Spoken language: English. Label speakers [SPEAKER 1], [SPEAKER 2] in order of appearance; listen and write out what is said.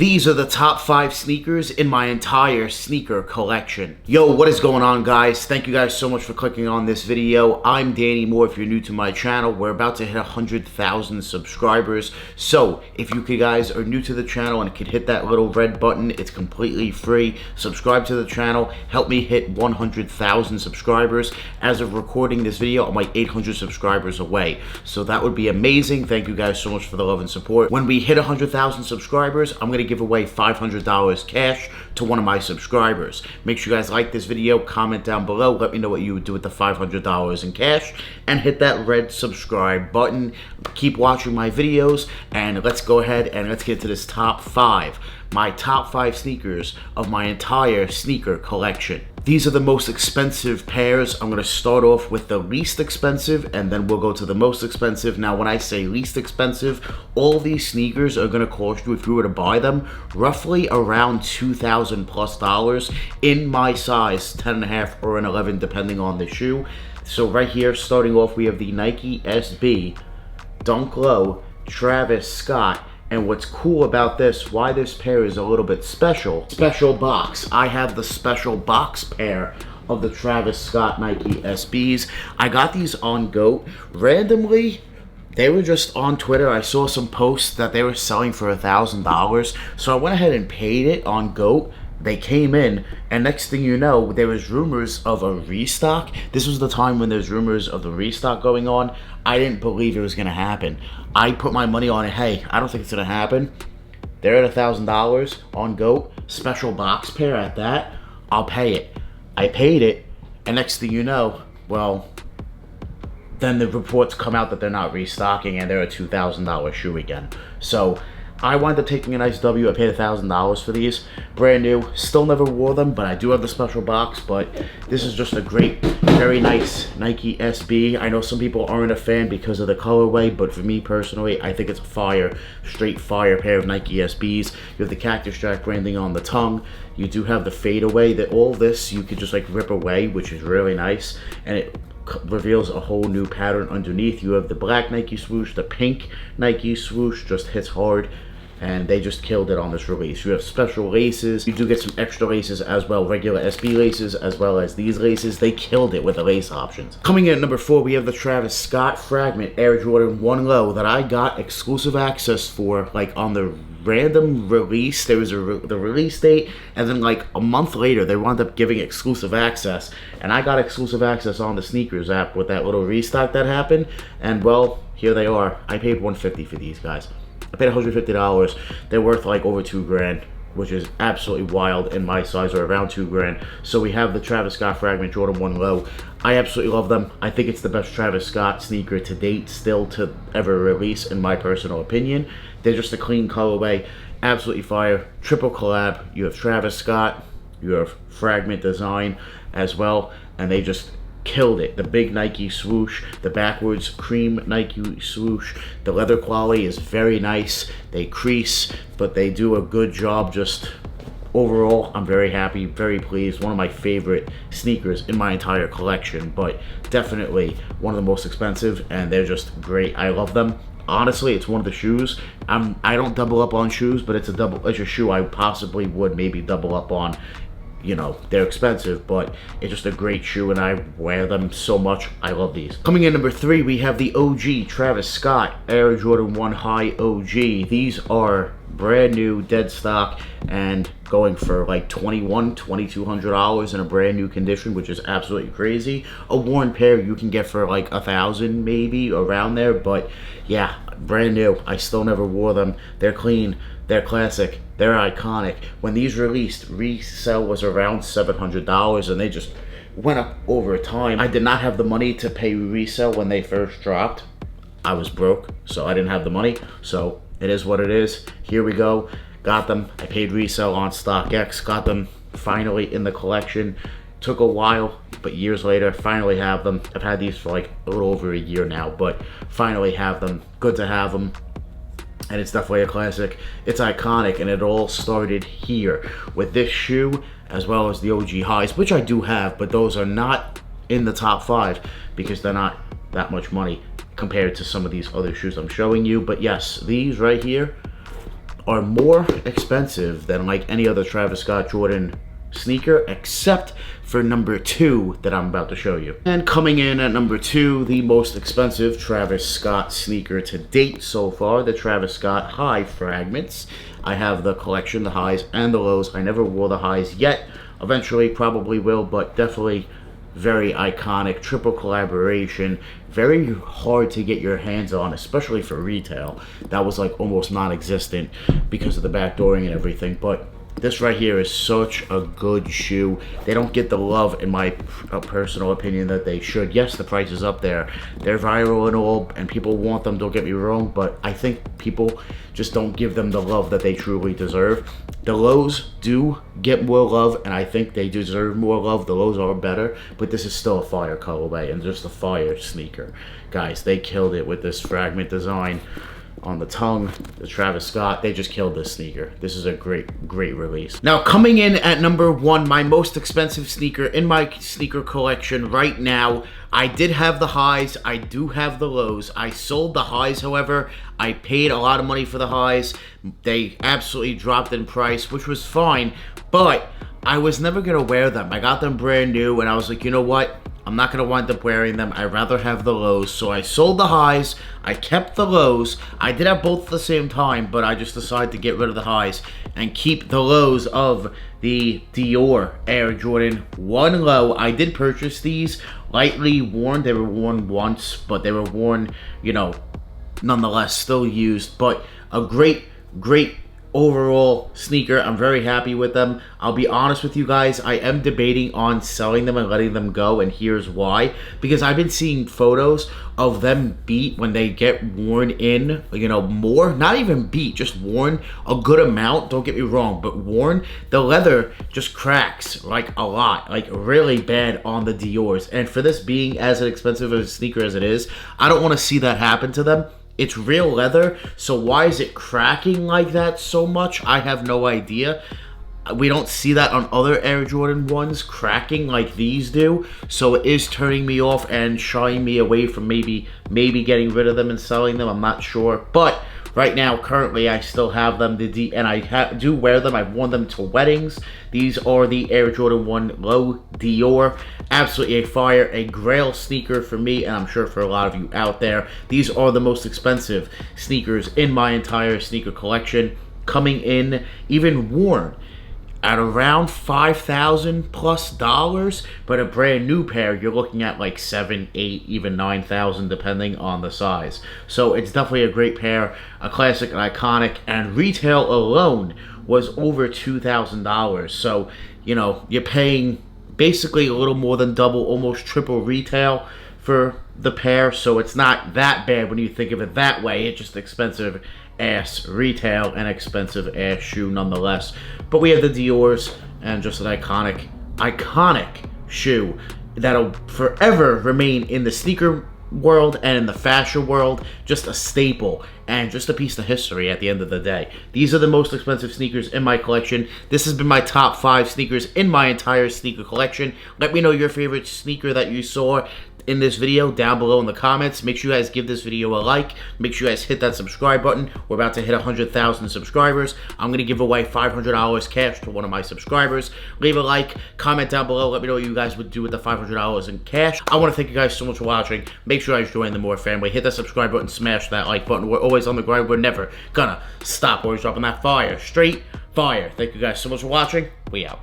[SPEAKER 1] These are the top 5 sneakers in my entire sneaker collection. Yo, what is going on, guys? Thank you guys so much for clicking on this video. I'm Danny Moore. If you're new to my channel, we're about to hit 100,000 subscribers. So if you guys are new to the channel and could hit that little red button, it's completely free. Subscribe to the channel. Help me hit 100,000 subscribers. As of recording this video, I'm like 800 subscribers away. So that would be amazing. Thank you guys so much for the love and support. When we hit 100,000 subscribers, I'm going to give away $500 cash to one of my subscribers. Make sure you guys like this video, comment down below, let me know what you would do with the $500 in cash, and hit that red subscribe button. Keep watching my videos, and let's go ahead and let's get to this top 5. My top 5 sneakers of my entire sneaker collection. These are the most expensive pairs. I'm going to start off with the least expensive, and then we'll go to the most expensive. Now, when I say least expensive, all these sneakers are going to cost you, if you were to buy them, roughly around $2,000 plus in my size, 10.5 or an 11, depending on the shoe. So right here, starting off, we have the Nike SB Dunk Low Travis Scott. And what's cool about this, why this pair is a little bit special box. I have the special box pair of the Travis Scott Nike SBs. I got these on GOAT. Randomly, they were just on Twitter. I saw some posts that they were selling for $1,000. So I went ahead and paid it on GOAT. They came in, and next thing you know, there was rumors of a restock. This was the time when there's rumors of the restock going on. I didn't believe it was going to happen. I put my money on it. Hey, I don't think it's going to happen. They're at $1,000 on GOAT. Special box pair at that. I'll pay it. I paid it, and next thing you know, well, then the reports come out that they're not restocking, and they're a $2,000 shoe again. So I wound up taking a nice W. I paid $1,000 for these. Brand new. Still never wore them, but I do have the special box. But this is just a great, very nice Nike SB. I know some people aren't a fan because of the colorway, but for me personally, I think it's a fire, straight fire pair of Nike SBs. You have the Cactus Jack branding on the tongue. You do have the fadeaway. That all this you could just like rip away, which is really nice. And it reveals a whole new pattern underneath. You have the black Nike swoosh, the pink Nike swoosh just hits hard. And they just killed it on this release. You have special laces. You do get some extra laces as well, regular SB laces, as well as these laces. They killed it with the lace options. Coming in at number 4, we have the Travis Scott Fragment Air Jordan 1 Low that I got exclusive access for, like on the random release. There was the release date, and then like a month later, they wound up giving exclusive access. And I got exclusive access on the sneakers app with that little restock that happened. And well, here they are. I paid $150 for these guys. I paid $150. They're worth like over $2,000, which is absolutely wild in my size, or around $2,000. So we have the Travis Scott Fragment Jordan 1 Low. I absolutely love them. I think it's the best Travis Scott sneaker to date, still to ever release, in my personal opinion. They're just a clean colorway, absolutely fire. Triple collab. You have Travis Scott, you have Fragment design as well, and they just killed it. The big Nike swoosh, the backwards cream Nike swoosh. The leather quality is very nice. They crease, but they do a good job. Just overall, I'm very happy, very pleased. One of my favorite sneakers in my entire collection, but definitely one of the most expensive, and they're just great. I love them. Honestly, it's one of the shoes. I don't double up on shoes, but it's a shoe I possibly would maybe double up on. You know, they're expensive, but it's just a great shoe, and I wear them so much. I love these. Coming in number 3, we have the OG Travis Scott Air Jordan 1 High OG. These are brand new, dead stock, and going for like $2,200 in a brand new condition, which is absolutely crazy. A worn pair you can get for like $1,000 maybe, around there, but yeah, brand new. I still never wore them. They're clean. They're classic. They're iconic. When these released, resale was around $700, and they just went up over time. I did not have the money to pay resale when they first dropped. I was broke, so I didn't have the money. So it is what it is. Here we go. Got them. I paid resale on StockX. Got them finally in the collection. Took a while, but years later, finally have them. I've had these for like a little over a year now, but finally have them. Good to have them. And it's definitely a classic. It's iconic, and it all started here with this shoe, as well as the OG highs, which I do have, but those are not in the top 5 because they're not that much money compared to some of these other shoes I'm showing you. But yes, these right here are more expensive than like any other Travis Scott Jordan sneaker, except for number 2 that I'm about to show you. And coming in at number 2, the most expensive Travis Scott sneaker to date so far, the Travis Scott High Fragments. I have the collection, the highs and the lows. I never wore the highs yet. Eventually probably will, but definitely very iconic, triple collaboration, very hard to get your hands on, especially for retail. That was like almost non-existent because of the backdooring and everything, but this right here is such a good shoe. They don't get the love, in my personal opinion, that they should. Yes, the price is up there. They're viral and all, and people want them, don't get me wrong, but I think people just don't give them the love that they truly deserve. The lows do get more love, and I think they deserve more love. The lows are better, but this is still a fire colorway and just a fire sneaker. Guys, they killed it with this fragment design on the tongue, the Travis Scott. They just killed this sneaker. This is a great release. Now, coming in at number 1, my most expensive sneaker in my sneaker collection right now. I did have the highs, I do have the lows. I sold the highs, however. I paid a lot of money for the highs. They absolutely dropped in price, which was fine, but I was never gonna wear them. I got them brand new, and I was like, you know what? I'm not going to wind up wearing them. I'd rather have the lows. So I sold the highs. I kept the lows. I did have both at the same time, but I just decided to get rid of the highs and keep the lows of the Dior Air Jordan 1 low. I did purchase these lightly worn. They were worn once, but they were worn, you know, nonetheless still used. But a great overall sneaker. I'm very happy with them. I'll be honest with you guys, I am debating on selling them and letting them go, and here's why. Because I've been seeing photos of them beat when they get worn in, you know, more, not even beat, just worn a good amount, don't get me wrong, but worn, the leather just cracks like a lot, like really bad on the Dior's. And for this being as expensive of a sneaker as it is, I don't want to see that happen to them. It's real leather, so why is it cracking like that so much? I have no idea. We don't see that on other Air Jordan 1s cracking like these do, so it is turning me off and shying me away from maybe getting rid of them and selling them. I'm not sure, but right now, currently, I still have them, and I do wear them. I've worn them to weddings. These are the Air Jordan 1 Low Dior. Absolutely a fire, a grail sneaker for me, and I'm sure for a lot of you out there. These are the most expensive sneakers in my entire sneaker collection, coming in even worn at around $5,000 plus, but a brand new pair you're looking at like $7,000, $8,000, even $9,000 depending on the size. So it's definitely a great pair, a classic, an iconic, and retail alone was over $2,000. So, you know, you're paying basically a little more than double, almost triple retail for the pair, so it's not that bad when you think of it that way. It's just expensive ass retail and expensive ass shoe nonetheless. But we have the Dior's, and just an iconic shoe that'll forever remain in the sneaker world and in the fashion world, just a staple and just a piece of history at the end of the day. These are the most expensive sneakers in my collection. This has been my top 5 sneakers in my entire sneaker collection. Let me know your favorite sneaker that you saw in this video down below in the comments. Make sure you guys give this video a like. Make sure you guys hit that subscribe button. We're about to hit 100,000 subscribers. I'm going to give away $500 cash to one of my subscribers. Leave a like, comment down below. Let me know what you guys would do with the $500 in cash. I want to thank you guys so much for watching. Make sure you guys join the More family. Hit that subscribe button, smash that like button. We're always on the grind. We're never gonna stop. Always dropping that fire. Straight fire. Thank you guys so much for watching. We out.